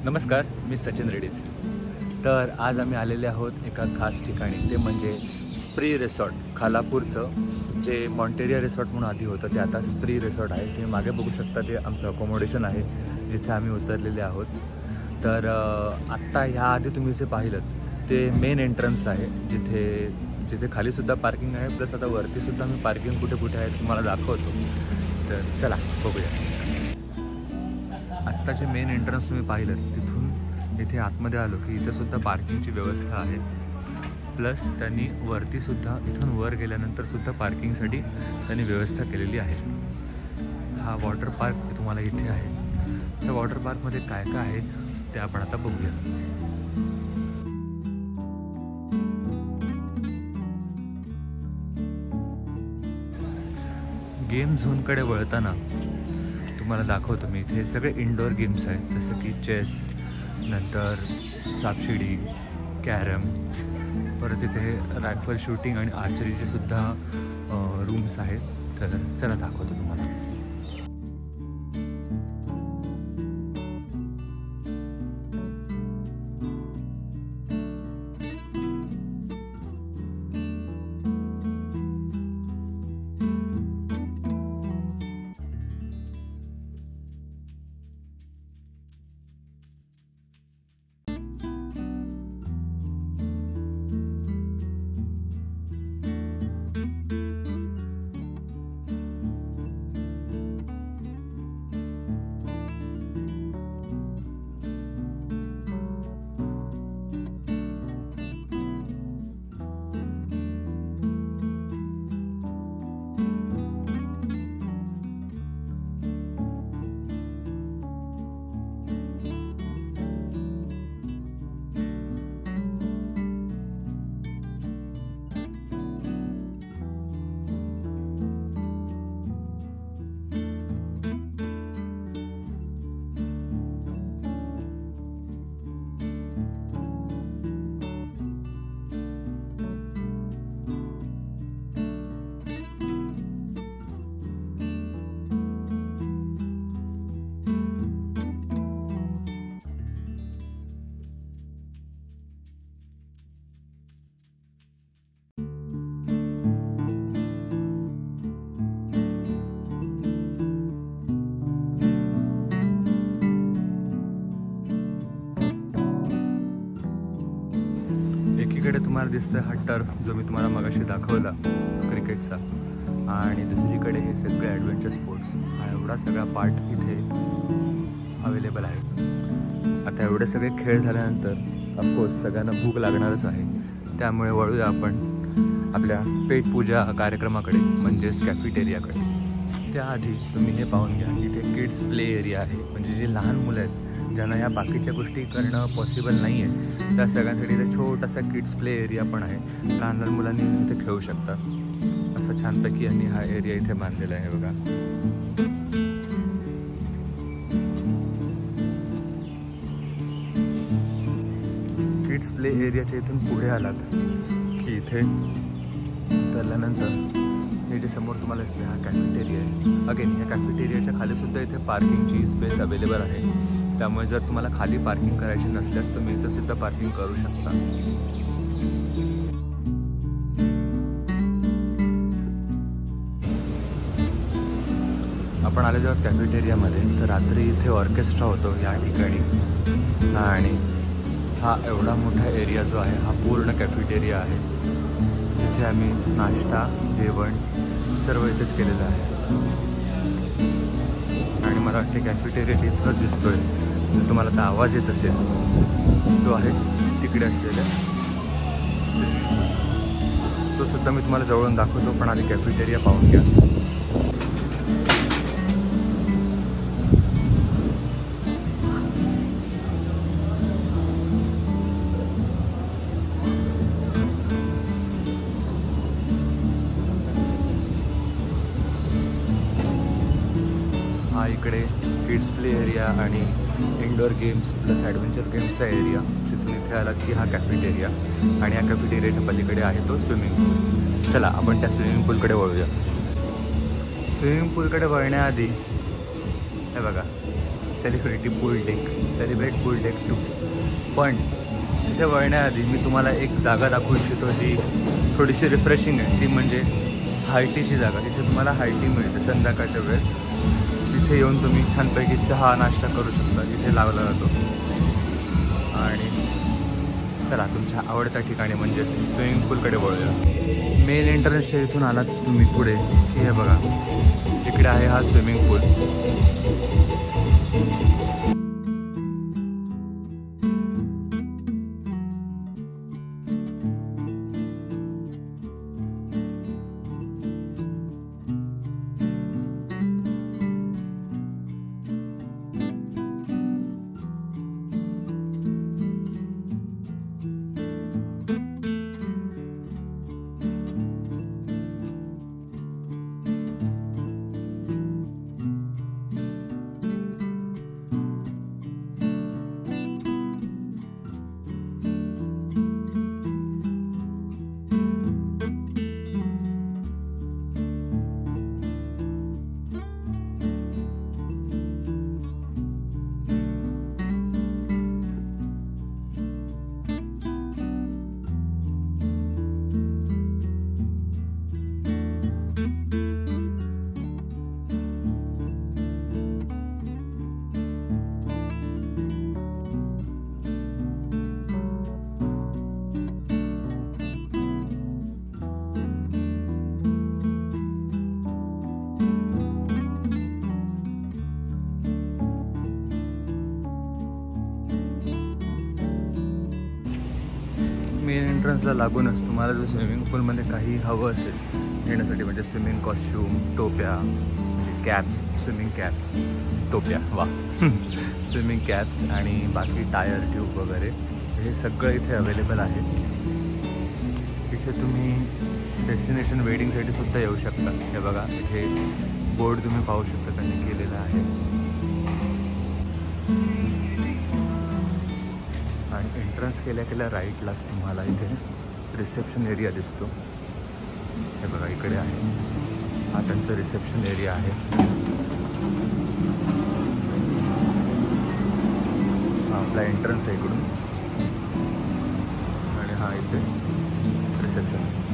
नमस्कार, मी सचिन रेड्डीज. तर आज आम्ही आलेले आहोत एका खास ठिकाणी, ते म्हणजे स्प्री रिसॉर्ट. खालापूरचं जे मॉन्टेरिया रिसॉर्ट म्हणून आधी होतं ते आता स्प्री रिसॉर्ट आहे. तुम्ही मागे बघू शकता ते आमचं अकोमोडेशन आहे जिथे आम्ही उतरलेले आहोत. तर आत्ता ह्या आधी तुम्ही जे पाहिलं ते मेन एंट्रन्स आहे जिथे खालीसुद्धा पार्किंग आहे, प्लस आता वरतीसुद्धा मी पार्किंग कुठे कुठे आहे तुम्हाला दाखवतो. तर चला बघूया. आत्ताचे मेन एंट्रन्स तुम्ही पाहिलं तिथून इथे आतमध्ये आलो की इथंसुद्धा पार्किंगची व्यवस्था आहे. प्लस त्यांनी वरतीसुद्धा इथून वर गेल्यानंतरसुद्धा पार्किंगसाठी त्यांनी व्यवस्था केलेली आहे. हा वॉटर पार्क तुम्हाला इथे आहे. त्या वॉटर पार्कमध्ये काय काय आहे ते आपण आता बघूया. गेम झोनकडे वळताना तुम्हाला दाखवतो मी. इथे सगळे इंडोर गेम्स आहेत, जसं की चेस, नंतर सापशिडी, कॅरम, परत इथे रायफल शूटिंग आणि आर्चरीचे सुद्धा रूम्स आहेत. तर चला दाखवतो तुम्हाला. एकीकडे तुम्हाला दिसतोय हा टर्फ जो मी तुम्हाला मगाशी दाखवला क्रिकेटचा, आणि दुसरीकडे हे सगळे ॲडव्हेंचर स्पोर्ट्स. हा एवढा सगळा पार्ट इथे अवेलेबल आहे. आता एवढे सगळे खेळ झाल्यानंतर ऑफकोर्स सगळ्यांना भूक लागणारच आहे. त्यामुळे वळूया आपण आपल्या पेट पूजा कार्यक्रमाकडे, म्हणजेच कॅफेटेरियाकडे. त्याआधी तुम्ही हे पाहून घ्या, इथे किड्स प्ले एरिया आहे. म्हणजे जे लहान मुलं आहेत ज्यांना ह्या बाकीच्या गोष्टी करणं पॉसिबल नाही आहे त्या सगळ्यांसाठी इथे छोटासा किड्स प्ले एरिया पण आहे. लहान लहान मुलांनी इथे खेळू शकतात. असं छानपैकी यांनी हा एरिया इथे बांधलेला आहे बघा. किड्स प्ले एरियाच्या इथून पुढे आलात की इथे उतरल्यानंतर हे जे समोर तुम्हाला दिसते हा कॅफेटेरिया आहे. अगेन या कॅफेटेरियाच्या खालीसुद्धा इथे पार्किंगची स्पेस अवेलेबल आहे. त्यामुळे जर तुम्हाला खाली पार्किंग करायची नसल्यास तुम्ही इथं सुद्धा पार्किंग करू शकता. आपण आले जेव्हा कॅफेटेरियामध्ये तर रात्री इथे ऑर्केस्ट्रा होतो या ठिकाणी. आणि हा एवढा मोठा एरिया जो आहे हा पूर्ण कॅफेटेरिया आहे. तिथे आम्ही नाश्ता, जेवण सर्व इथेच केलेलं आहे. आणि मला वाटते कॅफेटेरिया इथंच दिसतोय. तुम्हाला आता आवाज येत असेल तो आहे तिकडे असलेला, तो सुद्धा मी तुम्हाला जवळून दाखवतो. पण आधी कॅफेटेरिया पाहून घ्या. हा इकडे किड्स प्ले एरिया आणि इंडोर गेम्स प्लस ॲडव्हेंचर गेम्सचा एरिया. तिथून इथे आला की हा कॅफेटेरिया, आणि या कॅफेटेरियाच्या पलीकडे आहे तो स्विमिंग पूल. चला आपण त्या स्विमिंग पूलकडे वळूया. स्विमिंग पूलकडे वळण्याआधी हे बघा सेलिब्रेट पूल डेक 2. पण तिथे वळण्याआधी मी तुम्हाला एक जागा दाखवू इच्छितो जी थोडीशी रिफ्रेशिंग आहे. ती म्हणजे हायटीची जागा. तिथे तुम्हाला हायटी मिळते संध्याकाळच्या वेळेस. तिथे येऊन तुम्ही छानपैकी चहा नाश्ता करू शकता. तिथे लावला जातो. आणि चला तुमच्या आवडत्या ठिकाणी म्हणजेच स्विमिंग पूलकडे वळूया. मेन एंट्रन्सच्या इथून आलात तुम्ही पुढे की हे बघा, इकडे आहे हा स्विमिंग पूल. मेन एंट्रन्सला लागूनच तुम्हाला जर स्विमिंग पूलमध्ये काही हवं असेल घेण्यासाठी म्हणजे स्विमिंग कॉस्ट्यूम, टोप्या म्हणजे कॅप्स, स्विमिंग कॅप्स, टोप्या वा स्विमिंग कॅप्स आणि बाकी टायर ट्यूब वगैरे हे सगळं इथे अवेलेबल आहे. इथे तुम्ही डेस्टिनेशन वेडिंगसाठी सुद्धा येऊ शकता. हे बघा इथे बोर्ड तुम्ही पाहू शकता त्यांनी केलेला आहे. आणि एंट्रन्स केल्या राईटलाच तुम्हाला इथे रिसेप्शन एरिया दिसतो. हे बघा इकडे आहे, हा त्यांचा रिसेप्शन एरिया आहे. हा आपला एंट्रन्स आहे इकडून आणि हा इथे रिसेप्शन.